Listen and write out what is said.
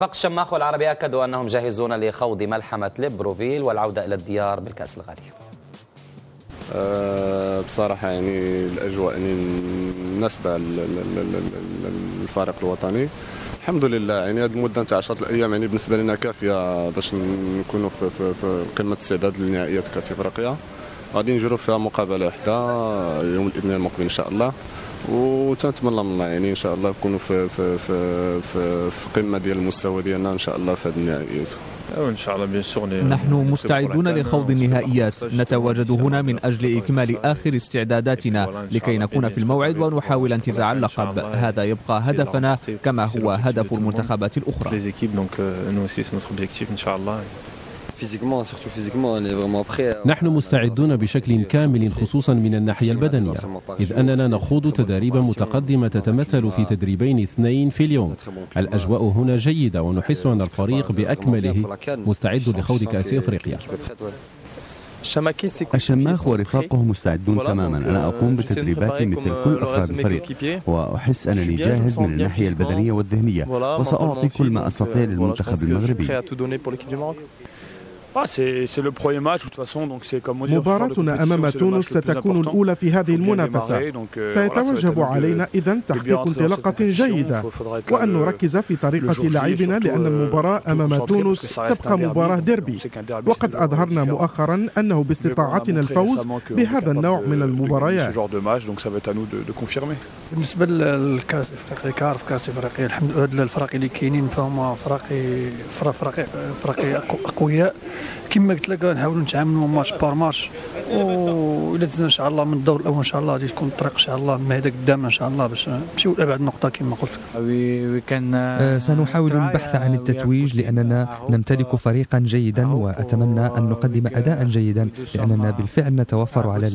فق الشماخ والعربي أكدوا أنهم جاهزون لخوض ملحمة ليبروفيل والعودة إلى الديار بالكأس الغالي. بصراحة يعني الأجواء يعني مناسبة للفريق الوطني. الحمد لله يعني هذه المدة نتاع 10 أيام يعني بالنسبة لنا كافية باش نكونوا في قمة استعداد لنهائيات كأس إفريقيا. غادي نجروا فيها مقابلة واحدة يوم الاثنين المقبل إن شاء الله، وتنتمنى من الله يعني ان شاء الله نكونوا في قمه ديال المستوى ديالنا ان شاء الله في هذه النهائيات. وان شاء الله نحن مستعدون لخوض النهائيات، نتواجد هنا من اجل اكمال اخر استعداداتنا لكي نكون في الموعد ونحاول انتزاع اللقب. هذا يبقى هدفنا كما هو هدف المنتخبات الاخرى. نحن مستعدون بشكل كامل خصوصا من الناحية البدنية، إذ أننا نخوض تدريبا متقدمة تتمثل في تدريبين 2 في اليوم. الأجواء هنا جيدة ونحس أن الفريق بأكمله مستعد لخوض كأس إفريقيا. الشماخ ورفاقه مستعدون تماما. أنا أقوم بتدريبات مثل كل أفراد الفريق، وأحس أنني جاهز من الناحية البدنية والذهنية، وسأعطي كل ما أستطيع للمنتخب المغربي. مباراتنا أمام تونس ستكون الأولى في هذه المنافسة. سيتوجب علينا إذن تحقيق انطلاقة جيدة وأن نركز في طريقة لعبنا، لأن المباراة أمام تونس تبقى مباراة ديربي، وقد أظهرنا مؤخرا أنه باستطاعتنا الفوز بهذا النوع من المباريات. بالنسبة للكأس الإفريقي كعرف كأس إفريقيا الفرق اللي كاينين فهم فرق أقوياء. كما قلت لك نحاولوا نتعاملوا ماتش بار ماتش، وإلا دزنا إن شاء الله من الدور الأول إن شاء الله غادي تكون الطريق إن شاء الله مهدة قدامنا إن شاء الله باش نمشيو لأبعد نقطة كما قلت. سنحاول البحث عن التتويج لأننا نمتلك فريقا جيدا، وأتمنى أن نقدم أداء جيدا لأننا بالفعل نتوفر على